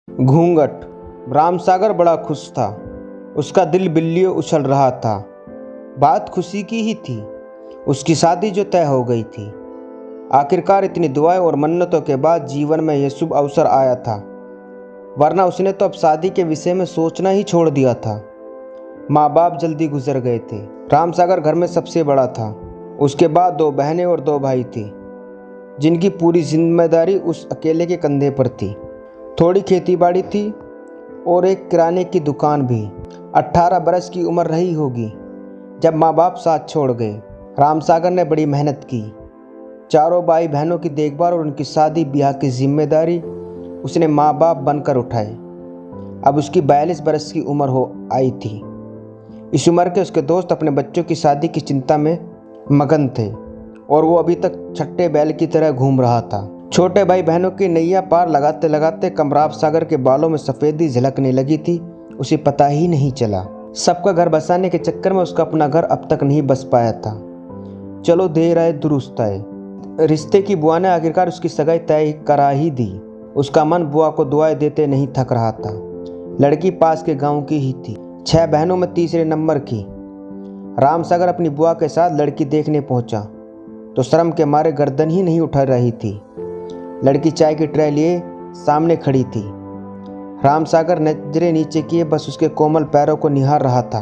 घूंघट। रामसागर बड़ा खुश था। उसका दिल बिल्लियों उछल रहा था। बात खुशी की ही थी। उसकी शादी जो तय हो गई थी। आखिरकार इतनी दुआएं और मन्नतों के बाद जीवन में यह शुभ अवसर आया था, वरना उसने तो अब शादी के विषय में सोचना ही छोड़ दिया था। माँ बाप जल्दी गुजर गए थे। रामसागर घर में सबसे बड़ा था। उसके बाद 2 बहनें और 2 भाई थे, जिनकी पूरी जिम्मेदारी उस अकेले के कंधे पर थी। थोड़ी खेतीबाड़ी थी और एक किराने की दुकान भी। 18 बरस की उम्र रही होगी जब माँ बाप साथ छोड़ गए। रामसागर ने बड़ी मेहनत की। चारों भाई बहनों की देखभाल और उनकी शादी ब्याह की जिम्मेदारी उसने माँ बाप बनकर उठाए। अब उसकी 42 बरस की उम्र हो आई थी। इस उम्र के उसके दोस्त अपने बच्चों की शादी की चिंता में मगन थे और वो अभी तक छट्टे बैल की तरह घूम रहा था। छोटे भाई बहनों की नैया पार लगाते लगाते रामसागर के बालों में सफ़ेदी झलकने लगी थी। उसे पता ही नहीं चला। सबका घर बसाने के चक्कर में उसका अपना घर अब तक नहीं बस पाया था। चलो देर आए दुरुस्त आए। रिश्ते की बुआ ने आखिरकार उसकी सगाई तय करा ही दी। उसका मन बुआ को दुआएं देते नहीं थक रहा था। लड़की पास के गांव की ही थी, 6 बहनों में तीसरे नंबर की। रामसागर अपनी बुआ के साथ लड़की देखने पहुंचा तो शर्म के मारे गर्दन ही नहीं उठा रही थी। लड़की चाय की ट्रे लिए सामने खड़ी थी। रामसागर नजरें नीचे किए बस उसके कोमल पैरों को निहार रहा था।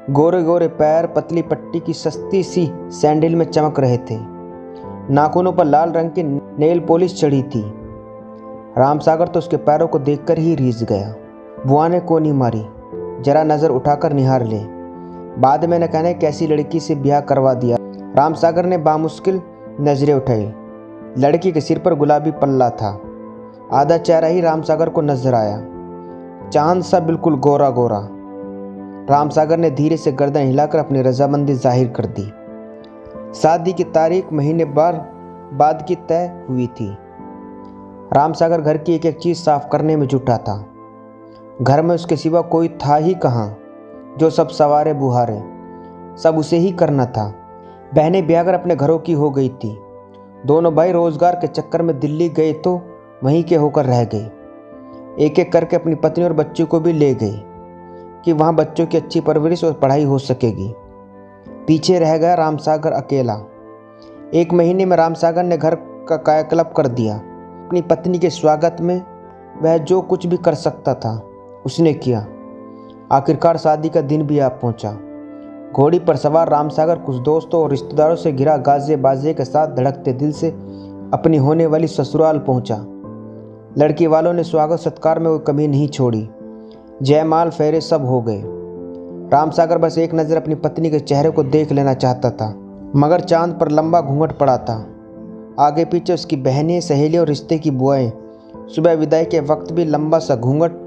गोरे गोरे पैर पतली पट्टी की सस्ती सी सैंडल में चमक रहे थे। नाखूनों पर लाल रंग की नेल पॉलिश चढ़ी थी। रामसागर तो उसके पैरों को देखकर ही रीझ गया। बुआ ने कोनी मारी, जरा नज़र उठाकर निहार ले, बाद में न कहने कैसी लड़की से ब्याह करवा दिया। रामसागर ने बामुश्किल नजरें उठाई। लड़की के सिर पर गुलाबी पल्ला था। आधा चेहरा ही रामसागर को नजर आया, चांद सा बिल्कुल गोरा गोरा। रामसागर ने धीरे से गर्दन हिलाकर अपनी रजामंदी जाहिर कर दी। शादी की तारीख महीने बाद की तय हुई थी। रामसागर घर की एक एक चीज़ साफ करने में जुटा था। घर में उसके सिवा कोई था ही कहाँ जो सब सवारे बुहारे। सब उसे ही करना था। बहनें ब्याह कर अपने घरों की हो गई थी। दोनों भाई रोजगार के चक्कर में दिल्ली गए तो वहीं के होकर रह गए। एक एक करके अपनी पत्नी और बच्चों को भी ले गए कि वहाँ बच्चों की अच्छी परवरिश और पढ़ाई हो सकेगी। पीछे रह गया रामसागर अकेला। 1 महीने में रामसागर ने घर का कायाकल्प कर दिया। अपनी पत्नी के स्वागत में वह जो कुछ भी कर सकता था उसने किया। आखिरकार शादी का दिन भी आ पहुंचा। घोड़ी पर सवार रामसागर कुछ दोस्तों और रिश्तेदारों से घिरा गाजे बाजे के साथ धड़कते दिल से अपनी होने वाली ससुराल पहुंचा। लड़की वालों ने स्वागत सत्कार में कोई कमी नहीं छोड़ी। जयमाल फेरे सब हो गए। रामसागर बस एक नज़र अपनी पत्नी के चेहरे को देख लेना चाहता था, मगर चांद पर लंबा घूंघट पड़ा था। आगे पीछे उसकी बहनें, सहेलियां और रिश्ते की बुआएं। सुबह विदाई के वक्त भी लंबा सा घूंघट।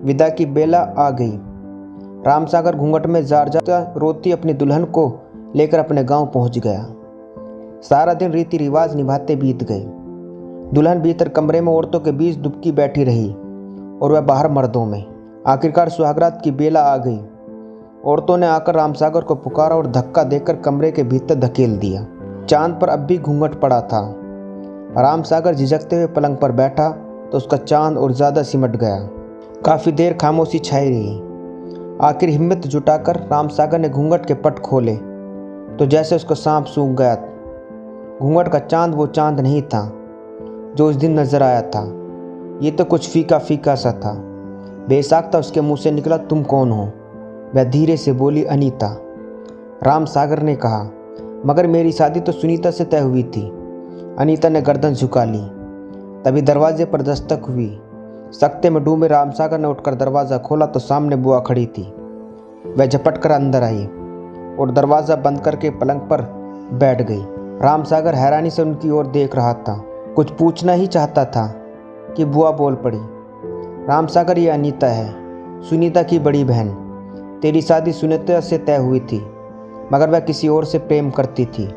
विदा की बेला आ गई। रामसागर घूंघट में जार जार रोती अपनी दुल्हन को लेकर अपने गांव पहुंच गया। सारा दिन रीति रिवाज निभाते बीत गए। दुल्हन भीतर कमरे में औरतों के बीच दुबकी बैठी रही और वह बाहर मर्दों में। आखिरकार सुहागरात की बेला आ गई। औरतों ने आकर रामसागर को पुकारा और धक्का देकर कमरे के भीतर धकेल दिया। चांद पर अब भी घूंघट पड़ा था। रामसागर झिझकते हुए पलंग पर बैठा तो उसका चांद और ज़्यादा सिमट गया। काफ़ी देर खामोशी छाई रही। आखिर हिम्मत जुटाकर रामसागर ने घूंघट के पट खोले तो जैसे उसको सांप सूंघ गया। घूंघट का चांद वो चांद नहीं था जो उस दिन नजर आया था। ये तो कुछ फीका फीका सा था। बेसाख्ता उसके मुंह से निकला, तुम कौन हो? वह धीरे से बोली, अनीता। रामसागर ने कहा, मगर मेरी शादी तो सुनीता से तय हुई थी। अनीता ने गर्दन झुका ली। तभी दरवाजे पर दस्तक हुई। सख्ते में डूबे रामसागर ने उठकर दरवाज़ा खोला तो सामने बुआ खड़ी थी। वह झपट कर अंदर आई और दरवाज़ा बंद करके पलंग पर बैठ गई। रामसागर हैरानी से उनकी ओर देख रहा था। कुछ पूछना ही चाहता था कि बुआ बोल पड़ी, रामसागर, ये अनीता है, सुनीता की बड़ी बहन। तेरी शादी सुनीता से तय हुई थी, मगर वह किसी और से प्रेम करती थी,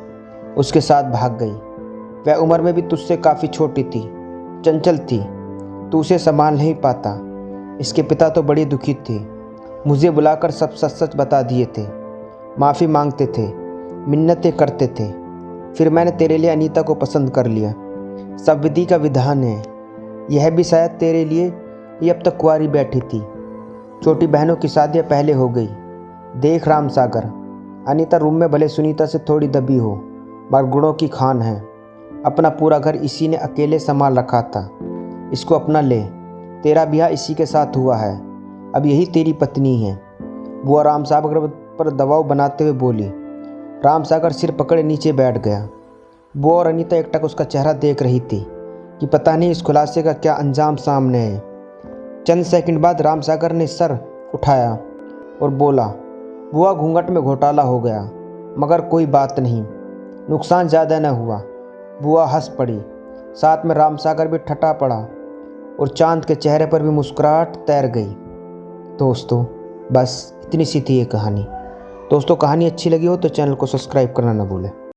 उसके साथ भाग गई। वह उम्र में भी तुझसे काफ़ी छोटी थी, चंचल थी, तू उसे संभाल नहीं पाता। इसके पिता तो बड़ी दुखी थे, मुझे बुलाकर सब सच सच बता दिए थे। माफ़ी मांगते थे, मिन्नतें करते थे। फिर मैंने तेरे लिए अनीता को पसंद कर लिया। सब विधि का विधान है। यह भी शायद तेरे लिए ये अब तक कुंवारी बैठी थी। छोटी बहनों की शादियाँ पहले हो गई। देख राम सागर, अनीता रूम में भले सुनीता से थोड़ी दबी हो, मगर गुणों की खान है। अपना पूरा घर इसी ने अकेले संभाल रखा था। इसको अपना ले, तेरा ब्याह इसी के साथ हुआ है, अब यही तेरी पत्नी है। बुआ राम सागर पर दबाव बनाते हुए बोली। राम सागर सिर पकड़े नीचे बैठ गया। बुआ और अनीता एकटक उसका चेहरा देख रही थी कि पता नहीं इस खुलासे का क्या अंजाम सामने है। चंद सेकंड बाद राम सागर ने सर उठाया और बोला, बुआ घूंघट में घोटाला हो गया, मगर कोई बात नहीं, नुकसान ज़्यादा न हुआ। बुआ हंस पड़ी, साथ में राम सागर भी ठटा पड़ा और चांद के चेहरे पर भी मुस्कुराहट तैर गई। दोस्तों बस इतनी सी थी ये कहानी। दोस्तों कहानी अच्छी लगी हो तो चैनल को सब्सक्राइब करना न भूलें।